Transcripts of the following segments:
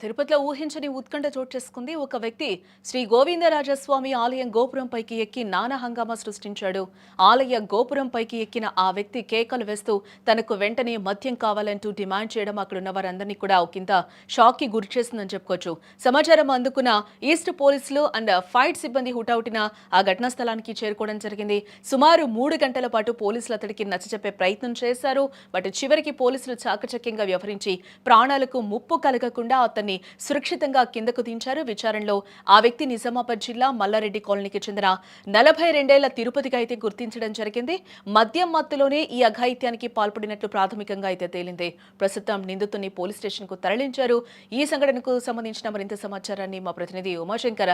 తిరుపతిలో ఊహించని ఉత్కంఠ చోటు చేసుకుంది. ఒక వ్యక్తి శ్రీ గోవిందరాజస్వామి ఆలయం గోపురంపైకి ఎక్కి నానా హంగామా సృష్టించాడు. ఆలయ గోపురంపైకి ఎక్కిన ఆ వ్యక్తి కేకలు వేస్తూ తనకు వెంటనే మద్యం కావాలంటూ డిమాండ్ చేయడం అక్కడున్న వారందరినీ కూడా ఒకంత షాక్ కి గురి చేసిందని చెప్పుకోవచ్చు. సమాచారం అందుకున్న ఈస్ట్ పోలీసులు అండ్ ఫైట్ సిబ్బంది హుటాహుటిన ఆ ఘటనా స్థలానికి చేరుకోవడం జరిగింది. సుమారు 3 గంటల పాటు పోలీసులు అతడికి నచ్చచెప్పే ప్రయత్నం చేశారు. బట్ చివరికి పోలీసులు చాకచక్యంగా వ్యవహరించి ప్రాణాలకు ముప్పు కలగకుండా అతన్ని సురక్షితంగా కిందకు దించారు. విచారణలో ఆ వ్యక్తి నిజామాబాద్ జిల్లా మల్లారెడ్డి కాలనీకి చెందిన 42 ఏళ్ల తిరుపతిగా అయితే గుర్తించడం జరిగింది. మద్యం మత్తులోనే ఈ అఘాయిత్యానికి పాల్పడినట్లు ప్రాథమికంగా అయితే తేలింది. ప్రస్తుతం నిందితుని పోలీస్ స్టేషన్ కు తరలించారు. ఈ సంఘటనకు సంబంధించిన మరింత సమాచారాన్ని మా ప్రతినిధి ఉమాశంకర్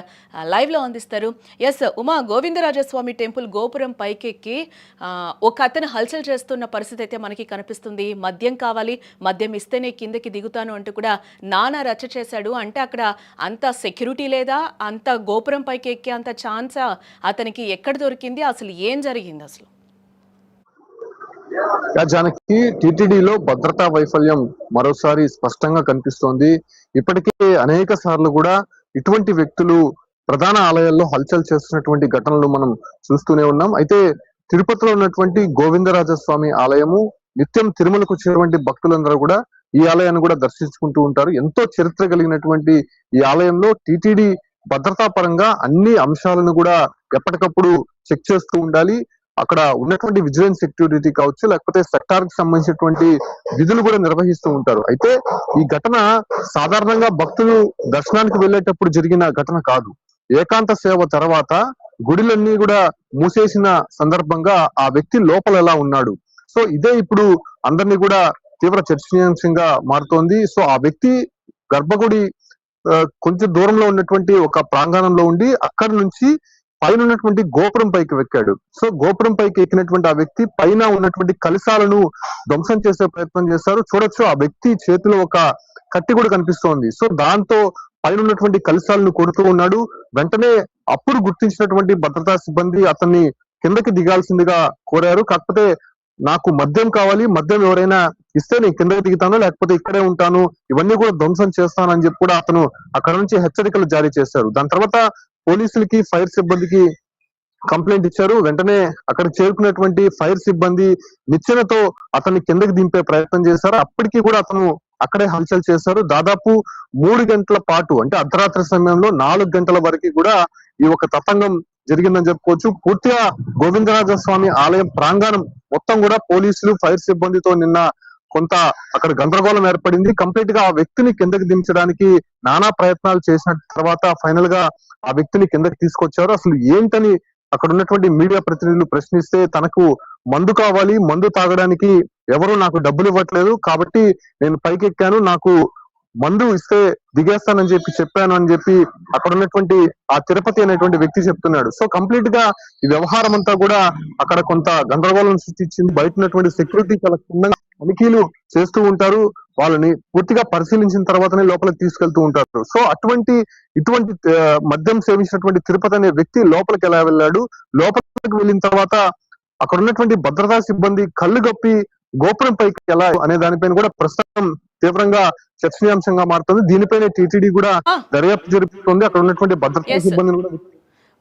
లైవ్ లో అందిస్తారు. ఎస్ ఉమా, గోవిందరాజస్వామి టెంపుల్ గోపురం పైకెక్కి ఒక అతను హల్చల్ చేస్తున్న పరిస్థితి అయితే మనకి కనిపిస్తుంది. మద్యం కావాలి, మద్యం ఇస్తేనే కిందకి దిగుతాను అంటూ కూడా నానా రచ్చ చేశాడు. అంటే అక్కడ అంత సెక్యూరిటీ లేదా, అంత గోపురం పైకి ఎక్కే అంత ఛాన్సా అతనికి ఎక్కడ దొరికింది? అసలు ఏం జరిగింది అసలు? జానకి, టీటీడీలో భద్రతా వైఫల్యం మరోసారి స్పష్టంగా కనిపిస్తోంది. ఇప్పటికే అనేక సార్లు కూడా ఇటువంటి వ్యక్తులు ప్రధాన ఆలయాల్లో హల్చల్ చేస్తున్నటువంటి ఘటనలు మనం చూస్తూనే ఉన్నాం. అయితే తిరుపతిలో ఉన్నటువంటి గోవిందరాజస్వామి ఆలయము నిత్యం తిరుమలకు వచ్చేటువంటి భక్తులందరూ కూడా ఈ ఆలయాన్ని కూడా దర్శించుకుంటూ ఉంటారు. ఎంతో చరిత్ర కలిగినటువంటి ఈ ఆలయంలో టీటీడీ భద్రతా పరంగా అన్ని అంశాలను కూడా ఎప్పటికప్పుడు చెక్ చేస్తూ ఉండాలి. అక్కడ ఉన్నటువంటి విజిలెన్స్ సెక్యూరిటీ కావచ్చు, లేకపోతే సెక్టార్ కి సంబంధించినటువంటి విధులు కూడా నిర్వహిస్తూ ఉంటారు. అయితే ఈ ఘటన సాధారణంగా భక్తులు దర్శనానికి వెళ్ళేటప్పుడు జరిగిన ఘటన కాదు. ఏకాంత సేవ తర్వాత గుడిలన్నీ కూడా మూసేసిన సందర్భంగా ఆ వ్యక్తి లోపల ఎలా ఉన్నాడు, సో ఇదే ఇప్పుడు అందరినీ కూడా తీవ్ర చర్చనీయాంశంగా మారుతోంది. సో ఆ వ్యక్తి గర్భగుడి కొంచెం దూరంలో ఉన్నటువంటి ఒక ప్రాంగణంలో ఉండి అక్కడి నుంచి పైన ఉన్నటువంటి గోపురం పైకి ఎక్కాడు. సో గోపురం పైకి ఎక్కినటువంటి ఆ వ్యక్తి పైన ఉన్నటువంటి కలశాలను ధ్వంసం చేసే ప్రయత్నం చేశారు. చూడొచ్చు, ఆ వ్యక్తి చేతిలో ఒక కత్తి కూడా కనిపిస్తోంది. సో దాంతో పైన ఉన్నటువంటి కలశాలను కొడుతూ ఉన్నాడు. వెంటనే అప్పుడు గుర్తించినటువంటి భద్రతా సిబ్బంది అతన్ని కిందకి దిగాల్సిందిగా కోరారు. కాకపోతే నాకు మద్యం కావాలి, మద్యం ఎవరైనా ఇస్తే నేను కిందకి దిగుతాను, లేకపోతే ఇక్కడే ఉంటాను, ఇవన్నీ కూడా ధ్వంసం చేస్తాను అని చెప్పి కూడా అతను అక్కడ నుంచి హెచ్చరికలు జారీ చేశారు. దాని తర్వాత పోలీసులకి, ఫైర్ సిబ్బందికి కంప్లైంట్ ఇచ్చారు. వెంటనే అక్కడ చేరుకున్నటువంటి ఫైర్ సిబ్బంది నిచ్చెనతో అతన్ని కిందకి దింపే ప్రయత్నం చేశారు. అప్పటికీ కూడా అతను అక్కడే హల్చల్ చేశారు. దాదాపు 3 గంటల పాటు, అంటే అర్ధరాత్రి సమయంలో 4 గంటల వరకు కూడా ఈ ఒక తతంగం జరిగిందని చెప్పుకోవచ్చు. పూర్తిగా గోవిందరాజస్వామి ఆలయం ప్రాంగణం మొత్తం కూడా పోలీసులు, ఫైర్ సిబ్బందితో నిన్న కొంత అక్కడ గందరగోళం ఏర్పడింది. కంప్లీట్ గా ఆ వ్యక్తిని కిందకి దించడానికి నానా ప్రయత్నాలు చేసిన తర్వాత ఫైనల్ గా ఆ వ్యక్తిని కిందకి తీసుకొచ్చారు. అసలు ఏంటని అక్కడ ఉన్నటువంటి మీడియా ప్రతినిధులు ప్రశ్నిస్తే, తనకు మందు కావాలి, మందు తాగడానికి ఎవరు నాకు డబ్బులు ఇవ్వట్లేదు, కాబట్టి నేను పైకి ఎక్కాను, నాకు మందు ఇస్తే దిగేస్తానని చెప్పాను అని చెప్పి అక్కడ ఉన్నటువంటి ఆ తిరుపతి అనేటువంటి వ్యక్తి చెప్తున్నాడు. సో కంప్లీట్ గా ఈ వ్యవహారం అంతా కూడా అక్కడ కొంత గందరగోళం సృష్టించింది. బయట ఉన్నటువంటి సెక్యూరిటీ చాలా క్షుణ్ణంగా తనిఖీలు చేస్తూ ఉంటారు. వాళ్ళని పూర్తిగా పరిశీలించిన తర్వాతనే లోపలికి తీసుకెళ్తూ ఉంటారు. సో ఇటువంటి మద్యం సేవించినటువంటి తిరుపతి అనే వ్యక్తి లోపలికి ఎలా వెళ్ళాడు, లోపలికి వెళ్ళిన తర్వాత అక్కడ ఉన్నటువంటి భద్రతా సిబ్బంది కళ్ళు గప్పి గోపురం పైకి ఎలా అనే దానిపైన కూడా ప్రస్తుతం తీవ్రంగా చర్చనీయాంశంగా మారుతుంది. దీనిపైన టీటీడీ కూడా దర్యాప్తు జరుపుతుంది. అక్కడ ఉన్నటువంటి భద్రతా సిబ్బందిని కూడా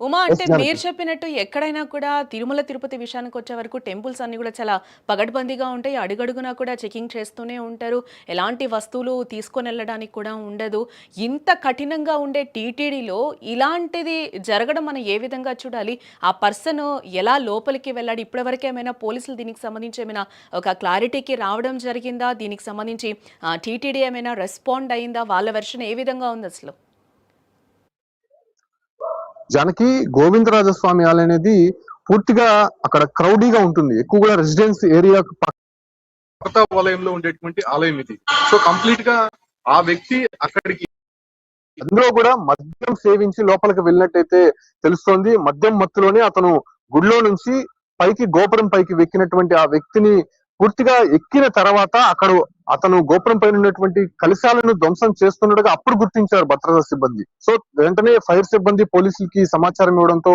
ఉమా, అంటే మీరు చెప్పినట్టు ఎక్కడైనా కూడా తిరుమల తిరుపతి విషయానికి వచ్చే వరకు టెంపుల్స్ అన్ని కూడా చాలా పగడ్బందీగా ఉంటాయి. అడుగడుగునా కూడా చెకింగ్ చేస్తూనే ఉంటారు. ఎలాంటి వస్తువులు తీసుకొని వెళ్ళడానికి కూడా ఉండదు. ఇంత కఠినంగా ఉండే టీటీడీలో ఇలాంటిది జరగడం మనం ఏ విధంగా చూడాలి? ఆ పర్సన్ ఎలా లోపలికి వెళ్ళాడు? ఇప్పటివరకు ఏమైనా పోలీసులు దీనికి సంబంధించి ఏమైనా ఒక క్లారిటీకి రావడం జరిగిందా? దీనికి సంబంధించి టీటీడీ ఏమైనా రెస్పాండ్ అయిందా? వాళ్ళ వెర్షన్ ఏ విధంగా ఉంది అసలు? జానకి, గోవిందరాజస్వామి ఆలయం అనేది పూర్తిగా అక్కడ క్రౌడీగా ఉంటుంది. ఎక్కువ కూడా రెసిడెన్స్ ఏరియా భద్రతా వలయంలో ఉండేటువంటి ఆలయం ఇది. సో కంప్లీట్ గా ఆ వ్యక్తి అక్కడికి అందులో కూడా మద్యం సేవించి లోపలికి వెళ్ళినట్టయితే తెలుస్తోంది. మద్యం మత్తులోనే అతను గుడిలో నుంచి పైకి గోపురం పైకి వెక్కినటువంటి ఆ వ్యక్తిని పూర్తిగా ఎక్కిన తర్వాత అక్కడ అతను గోపురం పైన ఉన్నటువంటి కలశాలను ధ్వంసం చేస్తుండగా అప్పుడు గుర్తించారు భద్రతా సిబ్బంది. సో వెంటనే ఫైర్ సిబ్బంది పోలీసులకి సమాచారం ఇవ్వడంతో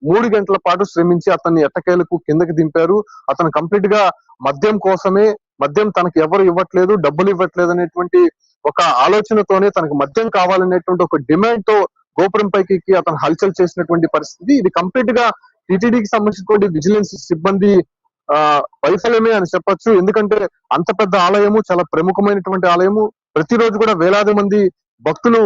3 గంటల పాటు శ్రమించి అతన్ని ఎట్టకేలకు కిందకి దింపారు. అతను కంప్లీట్ గా మద్యం కోసమే, మద్యం తనకు ఎవరు ఇవ్వట్లేదు, డబ్బులు ఇవ్వట్లేదు అనేటువంటి ఒక ఆలోచనతోనే తనకు మద్యం కావాలనేటువంటి ఒక డిమాండ్ తో గోపురం పైకి ఎక్కి అతను హల్చల్ చేసినటువంటి పరిస్థితి. ఇది కంప్లీట్ గా టీటీడీకి సంబంధించినటువంటి విజిలెన్స్ సిబ్బంది వైఫల్యమే అని చెప్పొచ్చు. ఎందుకంటే అంత పెద్ద ఆలయము, చాలా ప్రముఖమైనటువంటి ఆలయము, ప్రతిరోజు కూడా వేలాది మంది భక్తులు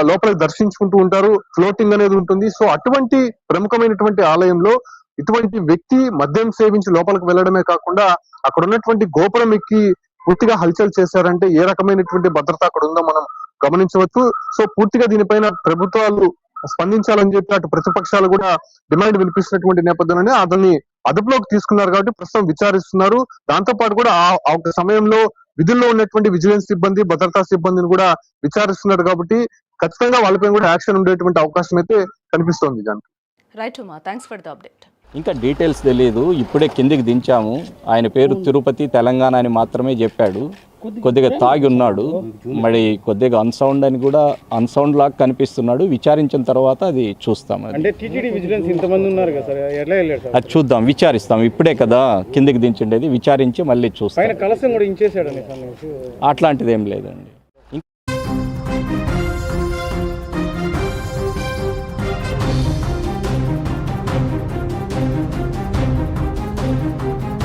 లోపలికి దర్శించుకుంటూ ఉంటారు. ఫ్లోటింగ్ అనేది ఉంటుంది. సో అటువంటి ప్రముఖమైనటువంటి ఆలయంలో ఇటువంటి వ్యక్తి మద్యం సేవించి లోపలికి వెళ్ళడమే కాకుండా అక్కడ ఉన్నటువంటి గోపురం ఎక్కి పూర్తిగా హల్చల్ చేశారంటే ఏ రకమైనటువంటి భద్రత అక్కడ ఉందో మనం గమనించవచ్చు. సో పూర్తిగా దీనిపైన ప్రభుత్వాలు స్పందించాలని చెప్పి అటు ప్రతిపక్షాలు కూడా డిమాండ్ వినిపిస్తున్నటువంటి నేపథ్యంలోనే అతన్ని అదుపులోకి తీసుకున్నారు కాబట్టి ప్రస్తుతం విచారిస్తున్నారు. దాంతో పాటు కూడా ఆ ఒక సమయంలో విధుల్లో ఉన్నటువంటి విజిలెన్స్ సిబ్బంది, భద్రతా సిబ్బందిని కూడా విచారిస్తున్నారు కాబట్టి ఖచ్చితంగా వాళ్ళపై కూడా యాక్షన్ ఉండేటువంటి అవకాశం అయితే కనిపిస్తోంది. Janaki. Right Uma, thanks for the update. ఇంకా డీటెయిల్స్ తెలియదు, ఇప్పుడే కిందికి దించాము. ఆయన పేరు తిరుపతి తెలంగాణ అని మాత్రమే చెప్పాడు. కొద్దిగా తాగి ఉన్నాడు, మరి కొద్దిగా అన్సౌండ్ అని కూడా అన్సౌండ్ లాగా కనిపిస్తున్నాడు. విచారించిన తర్వాత అది చూస్తాం. అంటే టీటీడీ విజిలెన్స్ ఇంతమంది ఉన్నారు కదా సార్, ఎలా వెళ్ళారు సార్? అది చూద్దాం, విచారిస్తాం. ఇప్పుడే కదా కిందికి దించిండేది, విచారించి మళ్ళీ చూస్తాం. కలసం కూడా ఇంచేసాడు అట్లాంటిది ఏం లేదండి.